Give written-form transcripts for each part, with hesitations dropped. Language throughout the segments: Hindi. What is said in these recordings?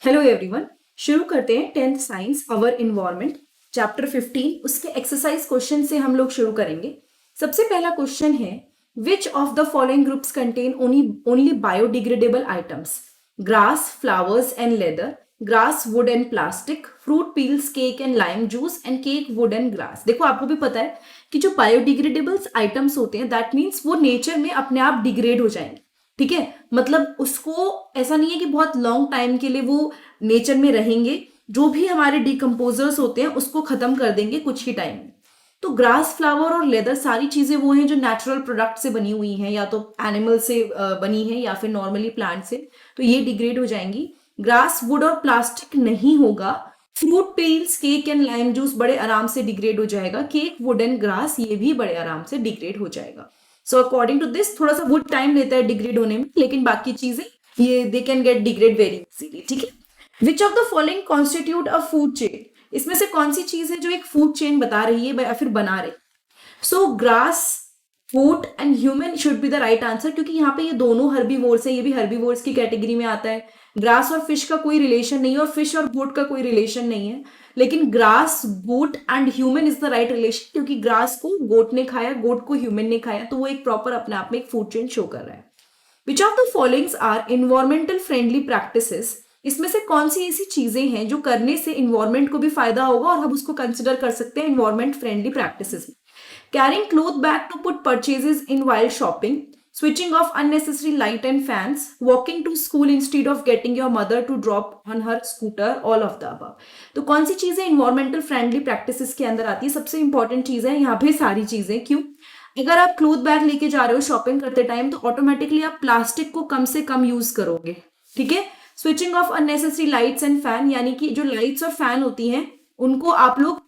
हेलो एवरीवन, शुरू करते हैं 10th science our environment chapter 15। उसके एक्सरसाइज क्वेश्चन से हम लोग शुरू करेंगे। सबसे पहला क्वेश्चन है, which of the following groups contain only biodegradable items? Grass, flowers and leather, grass, would and plastic, fruit peels, cake and lime juice and cake, would and grass. देखो, आपको भी पता है कि जो बायोडिग्रेडेबल्स आइटम्स होते हैं दैट मीन्स वो नेचर में अपने आप डिग्रेड हो जाएंगे। ठीक है, मतलब उसको ऐसा नहीं है कि बहुत लॉन्ग टाइम के लिए वो नेचर में रहेंगे। जो भी हमारे डिकम्पोजर्स होते हैं उसको खत्म कर देंगे कुछ ही टाइम में। तो ग्रास, फ्लावर और लेदर सारी चीजें वो हैं जो नेचुरल प्रोडक्ट से बनी हुई हैं, या तो एनिमल से बनी है या फिर नॉर्मली प्लांट से, तो ये डिग्रेड हो जाएंगी। ग्रास, वुड और प्लास्टिक नहीं होगा। Fruit peels, cake and lime juice बड़े आराम से डिग्रेड हो जाएगा। केक, वुड एंड ग्रास ये भी बड़े आराम से डिग्रेड हो जाएगा। सो अकॉर्डिंग टू दिस थोड़ा सा वुड टाइम लेता है डिग्रेड होने में, लेकिन बाकी चीजें ये they can get degrade very easily. ठीक है, which of the following constitute a food chain? इसमें से कौन सी चीज है जो एक फूड चेन बता रही है या फिर बना रही? So grass, food and human should be the right answer, क्योंकि यहाँ पे ये दोनों हर्बीवोर्स है, ये भी हर्बीवोर्स की कैटेगरी में आता है। ग्रास और फिश का कोई रिलेशन नहीं है और फिश और गोट का कोई रिलेशन नहीं है, लेकिन grass, goat and human is the right relation, क्योंकि ग्रास को गोट ने खाया, गोट को ह्यूमन ने खाया, तो वो एक प्रॉपर अपने आप में एक फूड चेन शो कर रहा है। Which of the followings are environmental friendly practices? इसमें से कौन सी ऐसी चीजें हैं जो करने से इन्वायरमेंट को भी फायदा होगा और हम उसको कंसिडर कर सकते हैं इन्वायरमेंट फ्रेंडली प्रैक्टिसेस में? Carrying cloth bag to put purchases in while shopping, switching off unnecessary light and fans, walking to school instead of getting your mother to drop on her scooter, all of the above। तो कौन सी चीजें इन्वायरमेंटल फ्रेंडली प्रैक्टिसेस के अंदर आती है? सबसे इंपॉर्टेंट चीज है यहाँ पे सारी चीजें। क्यों? अगर आप क्लोथ बैग लेके जा रहे हो शॉपिंग करते टाइम तो ऑटोमेटिकली आप प्लास्टिक को कम से कम यूज करोगे। ठीक है, switching off unnecessary lights and fan, यानी कि जो लाइट्स और फैन होती हैं उनको आप लोग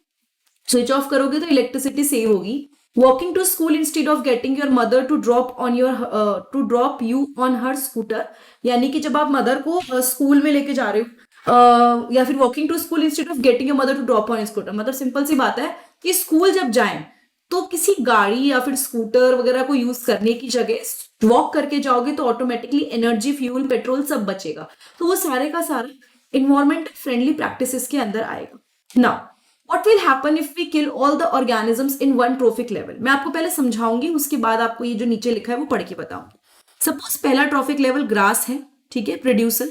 स्विच ऑफ करोगे तो इलेक्ट्रिसिटी सेव होगी। Walking to school instead of getting your mother to drop you on her scooter, यानी कि जब आप मदर को स्कूल में लेके जा रहे हो, या फिर walking to school instead of getting your mother to drop on scooter, मतलब सिंपल सी बात है कि स्कूल जब जाएं तो किसी गाड़ी या फिर स्कूटर वगैरह को यूज करने की जगह वॉक करके जाओगे तो ऑटोमेटिकली एनर्जी, फ्यूल, पेट्रोल सब बचेगा। तो वो सारे का सारा इन्वायरमेंट फ्रेंडली प्रैक्टिसेस के अंदर आएगा। Now What will happen if we kill all the organisms in one trophic level? मैं आपको पहले समझाऊंगी, उसके बाद आपको ये जो नीचे लिखा है वो पढ़ के बताऊंगी। सपोज पहला ट्रॉफिक लेवल ग्रास है, ठीक है, प्रोड्यूसर।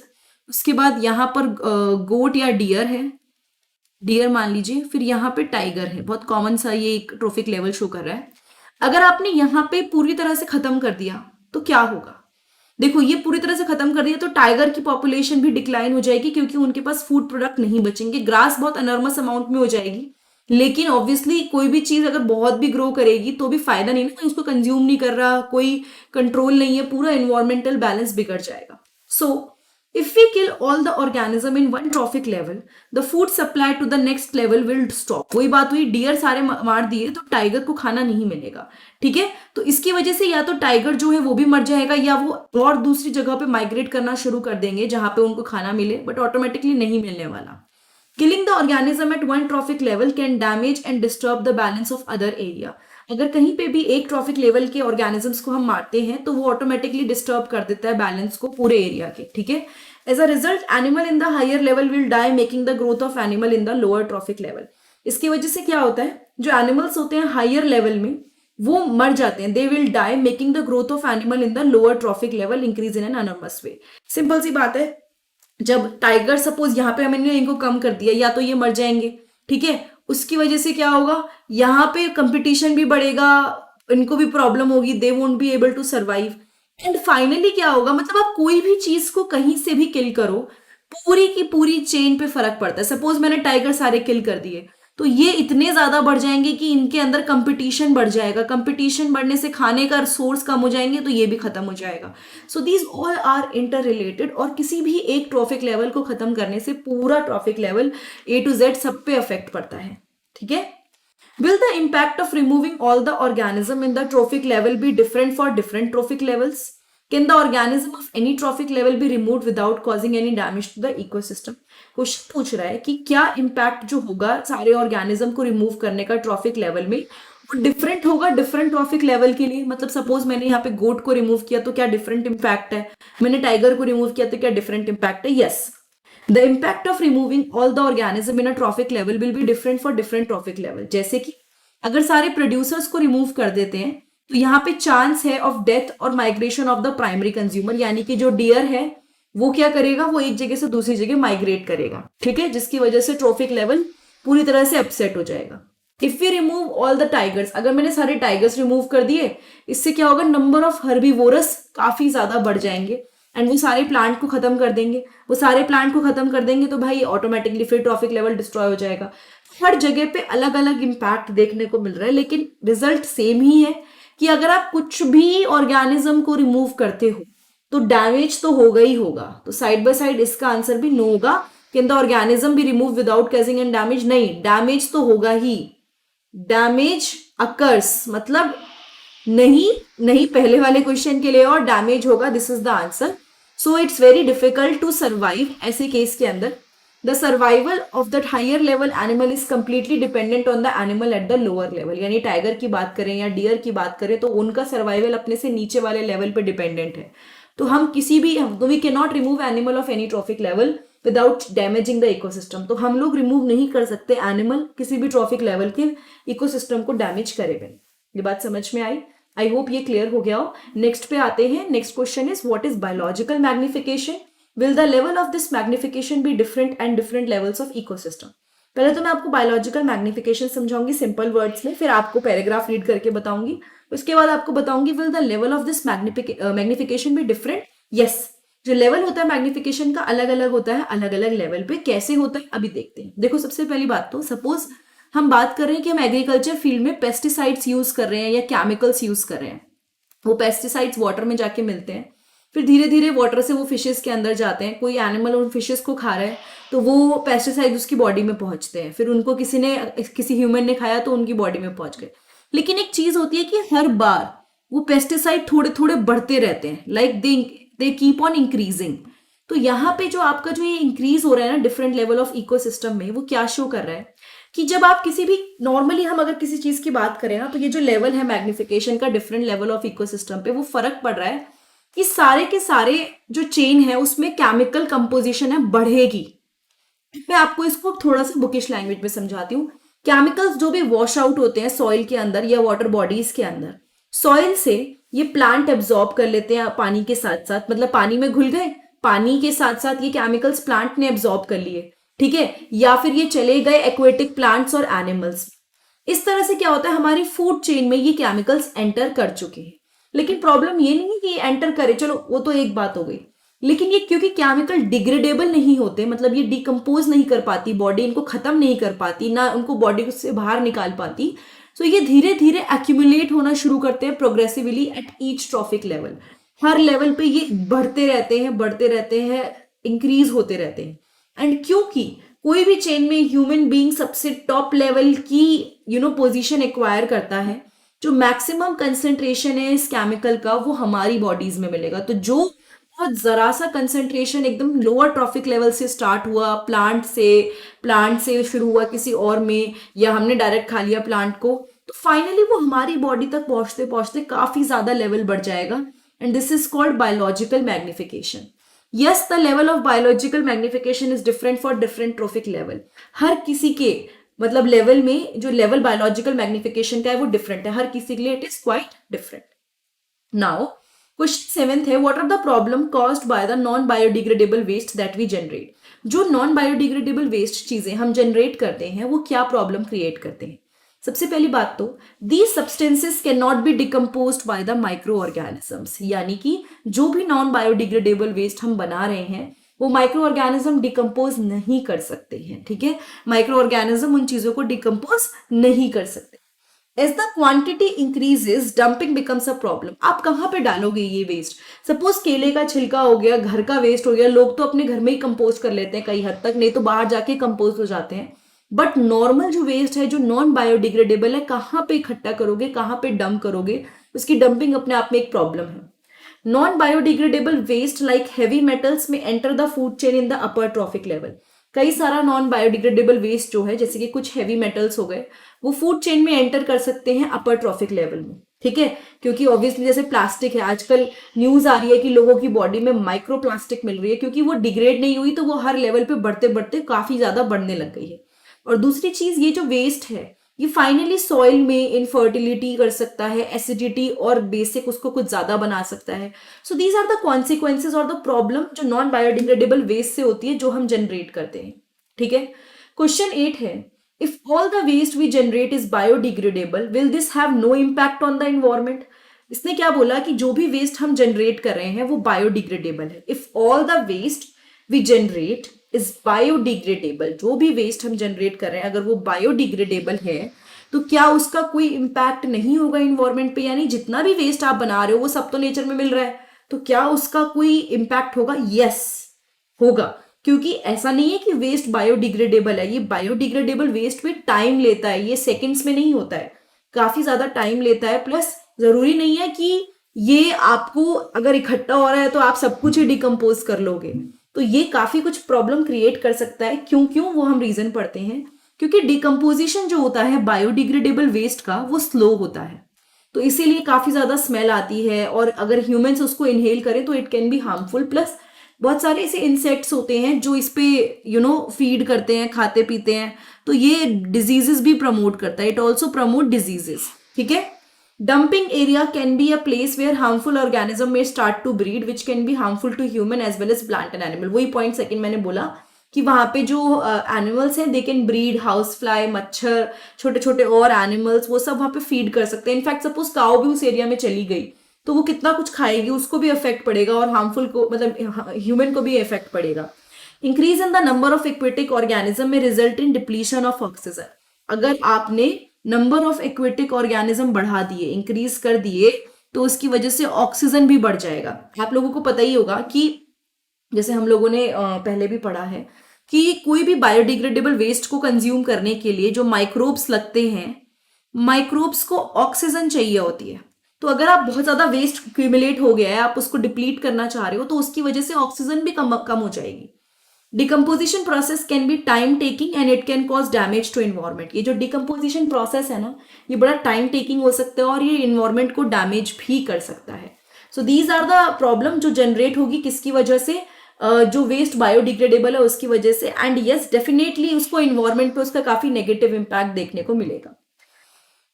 उसके बाद यहाँ पर गोट या डियर है, डियर मान लीजिए, फिर यहाँ पे टाइगर है, बहुत कॉमन सा ये एक ट्रॉफिक लेवल शो कर रहा है। अगर आपने यहाँ पे पूरी तरह से खत्म कर दिया तो क्या होगा? देखो, ये पूरी तरह से खत्म कर दिया तो टाइगर की पॉपुलेशन भी डिक्लाइन हो जाएगी, क्योंकि उनके पास फूड प्रोडक्ट नहीं बचेंगे। ग्रास बहुत अनर्मस अमाउंट में हो जाएगी, लेकिन ऑब्वियसली कोई भी चीज अगर बहुत भी ग्रो करेगी तो भी फायदा नहीं ना, उसको कंज्यूम नहीं कर रहा, कोई कंट्रोल नहीं है, पूरा एनवायरमेंटल बैलेंस बिगड़ जाएगा। सो if we kill all the organism in one trophic level, the food supply to the next level will stop। वही बात हुई, डियर सारे मार दिए तो टाइगर को खाना नहीं मिलेगा। ठीक है, तो इसकी वजह से या तो टाइगर जो है वो भी मर जाएगा, या वो और दूसरी जगह पे माइग्रेट करना शुरू कर देंगे जहां पे उनको खाना मिले, बट ऑटोमेटिकली नहीं मिलने वाला। Killing the organism at one trophic level can damage and disturb the balance of other area। अगर कहीं पे भी एक ट्रॉफिक लेवल के ऑर्गेनिजम्स को हम मारते हैं तो वो ऑटोमेटिकली डिस्टर्ब कर देता है बैलेंस को पूरे एरिया के। ठीक है, as a result animal in the higher level will die, making the growth of animal in the lower trophic level. इसकी वजह से क्या होता है, जो एनिमल्स होते हैं हायर लेवल में वो मर जाते हैं, they will die, making the growth of animal in the lower trophic level increase in an enormous way. Simple सी बात है, जब टाइगर सपोज यहाँ पे हमने इनको कम कर दिया, या तो ये मर जाएंगे, ठीक है, उसकी वजह से क्या होगा, यहाँ पे कंपटीशन भी बढ़ेगा, इनको भी प्रॉब्लम होगी, they won't be able to survive, and finally क्या होगा, मतलब आप कोई भी चीज को कहीं से भी किल करो, पूरी की पूरी चेन पे फर्क पड़ता है। सपोज मैंने टाइगर सारे किल कर दिए तो ये इतने ज्यादा बढ़ जाएंगे कि इनके अंदर कंपटीशन बढ़ जाएगा, कंपटीशन बढ़ने से खाने का सोर्स कम हो जाएंगे तो ये भी खत्म हो जाएगा। So these all are interrelated, और किसी भी एक ट्रॉफिक लेवल को खत्म करने से पूरा trophic level A to Z सब पे अफेक्ट पड़ता है। ठीक है, will the impact of removing all the organism in the trophic level be different for different trophic levels? Can the organism of any trophic level be removed without causing any damage to the ecosystem? Question पूछ रहा है कि क्या इम्पैक्ट जो होगा सारे ऑर्गेनिज्म को रिमूव करने का ट्रॉफिक लेवल में, वो डिफरेंट होगा डिफरेंट ट्रॉफिक लेवल के लिए। मतलब सपोज मैंने यहाँ पे गोट को रिमूव किया तो क्या डिफरेंट इम्पैक्ट है, मैंने टाइगर को रिमूव किया तो क्या डिफरेंट इम्पैक्ट है? Yes, the impact of removing all the organism in a trophic level will be different for different trophic level. जैसे कि अगर सारे प्रोड्यूसर्स को रिमूव कर देते हैं तो यहाँ पे चांस है ऑफ डेथ और migration of the primary consumer, यानी कि जो डियर है वो क्या करेगा, वो एक जगह से दूसरी जगह माइग्रेट करेगा, ठीक है, जिसकी वजह से ट्रॉफिक लेवल पूरी तरह से अपसेट हो जाएगा। If we remove all the tigers, अगर मैंने सारे टाइगर्स रिमूव कर दिए, इससे क्या होगा, नंबर ऑफ हर्बीवोरस काफी ज्यादा बढ़ जाएंगे एंड वो सारे प्लांट को खत्म कर देंगे। वो सारे प्लांट को खत्म कर देंगे तो भाई ऑटोमेटिकली फिर ट्रॉफिक लेवल डिस्ट्रॉय हो जाएगा। हर जगह पे अलग अलग इम्पैक्ट देखने को मिल रहा है, लेकिन रिजल्ट सेम ही है कि अगर आप कुछ भी ऑर्गेनिज्म को रिमूव करते हो तो डैमेज तो होगा ही होगा। तो साइड बाय साइड इसका आंसर भी नो होगा। Can the organism be remove without causing and damage? नहीं, डैमेज तो होगा ही, डैमेज अकर्स, मतलब नहीं नहीं पहले वाले क्वेश्चन के लिए और डैमेज होगा, this is the answer. So it's very difficult to survive ऐसे केस के अंदर। The survival of that higher level animal is completely dependent on the animal at the lower level. यानी टाइगर की बात करें या डियर की बात करें तो उनका सर्वाइवल अपने से नीचे वाले लेवल पे डिपेंडेंट है। तो हम किसी भी, we can not remove animal of any trophic level without damaging the ecosystem. तो हम लोग रिमूव नहीं कर सकते एनिमल किसी भी ट्रॉफिक लेवल के इकोसिस्टम को डैमेज करे बिना। ये बात समझ में आई? आई होप ये क्लियर हो गया हो। नेक्स्ट पे आते हैं। Next question is what is biological magnification? Will the level of this magnification be different and different levels of ecosystem? पहले तो मैं आपको बायोलॉजिकल मैग्निफिकेशन समझाऊंगी सिंपल वर्ड्स में, फिर आपको पैराग्राफ रीड करके बताऊंगी, उसके बाद आपको बताऊंगी will the level of this magnification be different? Yes, जो लेवल होता है मैग्निफिकेशन का अलग अलग होता है, अलग अलग लेवल पे। कैसे होता है अभी देखते हैं। देखो सबसे पहली बात तो सपोज हम बात कर रहे हैं कि हम एग्रीकल्चर फील्ड में पेस्टिसाइड्स यूज कर रहे हैं या केमिकल्स यूज कर रहे हैं। वो पेस्टिसाइड्स वाटर में जाके मिलते हैं, फिर धीरे धीरे वाटर से वो फिशेस के अंदर जाते हैं। कोई एनिमल उन फिशेस को खा रहा है तो वो पेस्टिसाइड उसकी बॉडी में पहुंचते हैं, फिर उनको किसी ह्यूमन ने खाया तो उनकी बॉडी में पहुंच गए। लेकिन एक चीज होती है कि हर बार वो पेस्टिसाइड थोड़े थोड़े बढ़ते रहते हैं, like they keep on increasing. तो यहाँ पे जो आपका जो ये इंक्रीज हो रहा है ना डिफरेंट लेवल ऑफ इकोसिस्टम में, वो क्या शो कर रहा है कि जब आप किसी भी, नॉर्मली हम अगर किसी चीज की बात करें ना तो ये जो लेवल है मैग्निफिकेशन का डिफरेंट लेवल ऑफ इकोसिस्टम पे, वो फर्क पड़ रहा है कि सारे के सारे जो चेन है उसमें केमिकल कंपोजिशन है बढ़ेगी। मैं आपको इसको थोड़ा सा बुकिश लैंग्वेज में समझाती हूँ। केमिकल्स जो भी वॉश आउट होते हैं सॉइल के अंदर या वाटर बॉडीज के अंदर, सॉइल से ये प्लांट एब्जॉर्ब कर लेते हैं पानी के साथ साथ, मतलब पानी में घुल गए, पानी के साथ साथ ये केमिकल्स प्लांट ने एब्जॉर्ब कर लिए, ठीक है, या फिर ये चले गए एक्वेटिक प्लांट्स और एनिमल्स। इस तरह से क्या होता है, हमारी फूड चेन में ये केमिकल्स एंटर कर चुके हैं। लेकिन प्रॉब्लम ये नहीं है कि ये एंटर करे, चलो वो तो एक बात हो गई, लेकिन ये क्योंकि केमिकल डिग्रेडेबल नहीं होते, मतलब ये डिकम्पोज नहीं कर पाती बॉडी, इनको खत्म नहीं कर पाती, ना उनको बॉडी से बाहर निकाल पाती, तो ये धीरे धीरे एक्यूमुलेट होना शुरू करते हैं progressively at each trophic level. Her level पे ये बढ़ते रहते हैं, इंक्रीज होते रहते हैं। एंड क्योंकि कोई भी चेन में ह्यूमन बीइंग सबसे टॉप लेवल की पोजीशन एक्वायर करता है, जो मैक्सिमम कंसेंट्रेशन है इस केमिकल का वो हमारी बॉडीज में मिलेगा। तो जो बहुत जरा सा कंसेंट्रेशन एकदम लोअर ट्रॉफिक लेवल से स्टार्ट हुआ, प्लांट से शुरू हुआ किसी और में, या हमने डायरेक्ट खा लिया प्लांट को, तो फाइनली वो हमारी बॉडी तक पहुंचते पहुंचते काफी ज्यादा लेवल बढ़ जाएगा। And this is called biological magnification. Yes, the level of biological magnification is different for different trophic level. हर किसी के मतलब लेवल में जो लेवल बायोलॉजिकल मैग्निफिकेशन का है वो डिफरेंट है, हर किसी के लिए it is quite different. Now question 7th है, what are the problem caused by the non biodegradable waste that we generate? जो नॉन बायोडिग्रेडेबल वेस्ट चीजें हम जनरेट करते हैं वो क्या प्रॉब्लम क्रिएट करते हैं? सबसे पहली बात तो these substances can not be decomposed by the micro organisms, यानी कि जो भी नॉन बायोडिग्रेडेबल वेस्ट हम बना रहे हैं वो माइक्रो ऑर्गेनिज्म डिकम्पोज नहीं कर सकते हैं, ठीक है, माइक्रो ऑर्गेनिज्म उन चीजों को डिकम्पोज नहीं कर सकते। As the quantity increases, dumping becomes a problem. आप कहाँ पे डालोगे ये वेस्ट? सपोज केले का छिलका हो गया, घर का वेस्ट हो गया, लोग तो अपने घर में ही कंपोस्ट कर लेते हैं कई हद तक, नहीं तो बाहर जाके कंपोस्ट हो जाते हैं। बट नॉर्मल जो वेस्ट है जो नॉन बायोडिग्रेडेबल है, कहाँ पे इकट्ठा करोगे, कहाँ पे डंप करोगे? उसकी डंपिंग अपने आप में एक प्रॉब्लम है। Non biodegradable waste like heavy metals may enter the food chain in the upper trophic level. कई सारा नॉन बायोडिग्रेडेबल वेस्ट जो है, जैसे कि कुछ हैवी मेटल्स हो गए, वो फूड चेन में एंटर कर सकते हैं अपर ट्रॉफिक लेवल में। ठीक है, क्योंकि ऑब्वियसली जैसे प्लास्टिक है, आजकल न्यूज आ रही है कि लोगों की बॉडी में माइक्रो प्लास्टिक मिल रही है, क्योंकि वो डिग्रेड नहीं हुई तो वो हर लेवल पे बढ़ते बढ़ते काफी ज्यादा बढ़ने लग गई है। और दूसरी चीज, ये जो वेस्ट है ये फाइनली सॉइल में इनफर्टिलिटी कर सकता है, एसिडिटी और बेसिक उसको कुछ ज्यादा बना सकता है। So these are the consequences और द प्रॉब्लम जो नॉन बायोडिग्रेडेबल वेस्ट से होती है, जो हम जनरेट करते हैं। ठीक है, क्वेश्चन 8 है, if all the waste we generate is biodegradable, will this have no impact on the environment? इसने क्या बोला कि जो भी वेस्ट हम जनरेट कर रहे हैं वो बायोडिग्रेडेबल है। If all the waste we generate is biodegradable, जो भी वेस्ट हम जनरेट कर रहे हैं अगर वो बायोडिग्रेडेबल है तो क्या उसका कोई इम्पैक्ट नहीं होगा इन्वायरमेंट पे? यानी जितना भी वेस्ट आप बना रहे हो वो सब तो नेचर में मिल रहा है, तो क्या उसका कोई इम्पैक्ट होगा? यस, होगा, क्योंकि ऐसा नहीं है कि वेस्ट बायोडिग्रेडेबल है। ये बायोडिग्रेडेबल वेस्ट में टाइम लेता है, ये सेकंड्स में नहीं होता है, काफी ज्यादा टाइम लेता है। प्लस जरूरी नहीं है कि ये आपको अगर इकट्ठा हो रहा है तो आप सब कुछ ही डिकम्पोज कर लोगे, तो ये काफी कुछ प्रॉब्लम क्रिएट कर सकता है। क्यों क्यों वो हम रीजन पढ़ते हैं, क्योंकि डिकम्पोजिशन जो होता है बायोडिग्रेडेबल वेस्ट का वो स्लो होता है, तो इसीलिए काफी ज्यादा स्मेल आती है, और अगर ह्यूमंस उसको इनहेल करें तो it can be harmful. Plus बहुत सारे ऐसे इंसेक्ट्स होते हैं जो इस पे फीड करते हैं, खाते पीते हैं, तो ये डिजीजेस भी प्रमोट करता है, इट ऑल्सो प्रमोट डिजीजेस। ठीक है, dumping area can be a place where harmful organism may start to breed which can be harmful to human as well as plant and animal. वही पॉइंट सेकंड मैंने बोला कि वहां पे जो एनिमल्स हैं they can breed, house fly, मच्छर, छोटे छोटे और एनिमल्स, वो सब वहां पे फीड कर सकते हैं। इनफैक्ट सपोज काऊ भी उस एरिया में चली गई तो वो कितना कुछ खाएगी, उसको भी इफेक्ट पड़ेगा, और हार्मफुल को मतलब ह्यूमन को भी इफेक्ट पड़ेगा। Increase in the number of aquatic organism may result in depletion of oxygen. अगर आपने नंबर ऑफ एक्वेटिक ऑर्गेनिज्म बढ़ा दिए, इंक्रीज कर दिए, तो उसकी वजह से ऑक्सीजन भी बढ़ जाएगा। आप लोगों को पता ही होगा कि जैसे हम लोगों ने पहले भी पढ़ा है कि कोई भी बायोडिग्रेडेबल वेस्ट को कंज्यूम करने के लिए जो माइक्रोब्स लगते हैं, माइक्रोब्स को ऑक्सीजन चाहिए होती है। तो अगर आप बहुत ज्यादा वेस्ट क्यूमुलेट हो गया है, आप उसको डिप्लीट करना चाह रहे हो, तो उसकी वजह से ऑक्सीजन भी कम हो जाएगी। Decomposition process can be time taking and it can cause damage to environment. ये जो डिकम्पोजिशन प्रोसेस है ना, ये बड़ा टाइम टेकिंग हो सकता है और ये एनवायरमेंट को डैमेज भी कर सकता है। So these are the problem जो जनरेट होगी किसकी वजह से, जो वेस्ट बायोडिग्रेडेबल है उसकी वजह से। एंड यस, डेफिनेटली उसको एनवायरमेंट पे उसका काफी नेगेटिव इम्पैक्ट देखने को मिलेगा।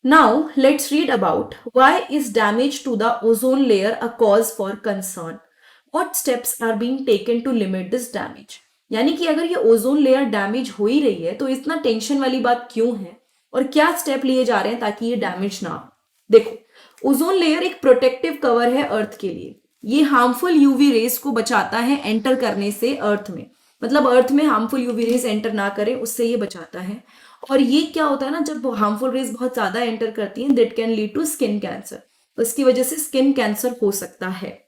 Now let's read about why is damage to the ozone layer a cause for concern. What steps are being taken to limit this damage? यानी कि अगर ये ओजोन लेयर डैमेज हो ही रही है तो इतना टेंशन वाली बात क्यों है, और क्या स्टेप लिए जा रहे हैं ताकि ये डैमेज ना हो। देखो, ओजोन लेयर एक प्रोटेक्टिव कवर है अर्थ के लिए। ये हार्मफुल यूवी रेस को बचाता है एंटर करने से अर्थ में, मतलब अर्थ में हार्मफुल यूवी रेस एंटर ना करें, उससे ये बचाता है। और ये क्या होता है ना, जब हार्मफुल रेज बहुत ज्यादा एंटर करती हैं, that can lead to skin cancer, तो इसकी वजह से स्किन कैंसर हो सकता है।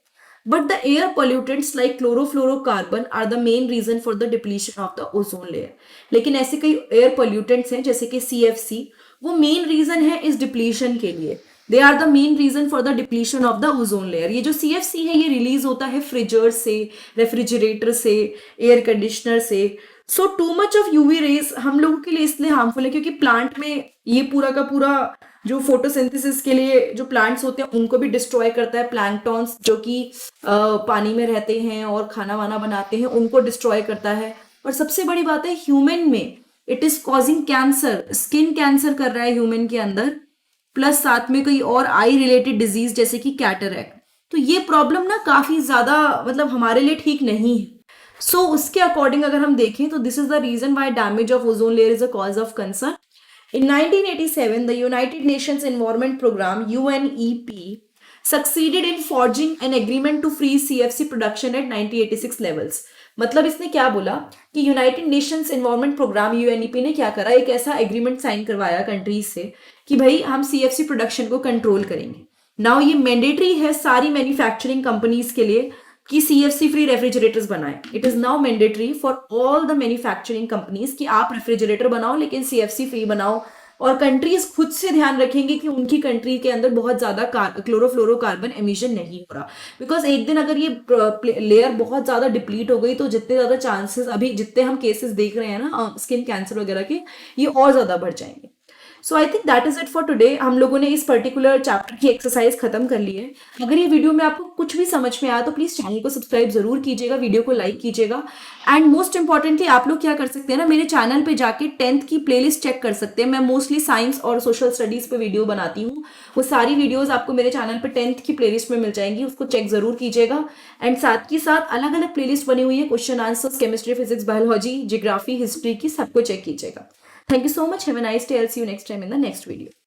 But the air pollutants like chlorofluorocarbon are the main reason for the depletion of the ozone layer. लेकिन ऐसे कई एयर पोल्यूटेंट्स हैं जैसे कि CFC, वो मेन रीजन है इस डिप्लीशन के लिए। They are the main reason for the depletion of the ozone layer. ये जो CFC है ये रिलीज होता है फ्रिजर से, रेफ्रिजरेटर से, एयर कंडीशनर से। So too much of UV rays हम लोगों के लिए इसलिए हार्मफुल है क्योंकि प्लांट में ये पूरा का पूरा जो फोटोसिंथेसिस के लिए जो प्लांट्स होते हैं उनको भी डिस्ट्रॉय करता है। प्लैंक्टॉन्स जो कि पानी में रहते हैं और खाना वाना बनाते हैं, उनको डिस्ट्रॉय करता है। और सबसे बड़ी बात है, ह्यूमन में it is causing cancer, skin cancer कर रहा है ह्यूमन के अंदर, प्लस साथ में कोई और आई रिलेटेड डिजीज जैसे कि कैटरैक्ट। तो ये प्रॉब्लम ना काफी ज्यादा मतलब हमारे लिए ठीक नहीं है। सो उसके अकॉर्डिंग अगर हम देखें तो this is the reason why damage of ozone layer is a cause of concern. In 1987, the United Nations Environment Program (UNEP) succeeded in forging an agreement to freeze CFC production at 1986 levels. मतलब इसने क्या बोला कि United Nations environment programme UNEP ने क्या करा, एक ऐसा एग्रीमेंट साइन करवाया कंट्रीज से कि भाई हम CFC प्रोडक्शन को कंट्रोल करेंगे। नाउ ये मैंडेटरी है सारी मैन्युफैक्चरिंग कंपनीज के लिए कि CFC फ्री रेफ्रिजरेटर्स बनाए। It is now mandatory for all the manufacturing companies कि आप रेफ्रिजरेटर बनाओ लेकिन CFC फ्री बनाओ। और कंट्रीज खुद से ध्यान रखेंगे कि उनकी कंट्री के अंदर बहुत ज्यादा क्लोरोफ्लोरोकार्बन एमिशन नहीं हो रहा, बिकॉज एक दिन अगर ये लेयर बहुत ज्यादा डिप्लीट हो गई तो जितने ज्यादा चांसेस, अभी जितने हम केसेस देख रहे हैं ना स्किन कैंसर वगैरह के, ये और ज्यादा बढ़ जाएंगे। So I think that is it for today. हम लोगों ने इस पर्टिकुलर चैप्टर की एक्सरसाइज खत्म कर ली है। अगर ये वीडियो में आपको कुछ भी समझ में आया तो प्लीज चैनल को सब्सक्राइब जरूर कीजिएगा, वीडियो को लाइक कीजिएगा। एंड मोस्ट इंपॉर्टेंटली आप लोग क्या कर सकते हैं ना, मेरे चैनल पे जाके 10th की प्लेलिस्ट चेक कर सकते हैं। मैं मोस्टली साइंस और सोशल स्टडीज पे वीडियो बनाती हूँ, वो सारी वीडियोज आपको मेरे चैनल पे 10th की प्लेलिस्ट में मिल जाएंगी, उसको चेक जरूर कीजिएगा। एंड साथ ही साथ अलग अलग प्लेलिस्ट बनी हुई है, question answers, chemistry, physics, biology, geography, history की, सबको चेक कीजिएगा। Thank you so much. Have a nice day. I'll see you next time in the next video.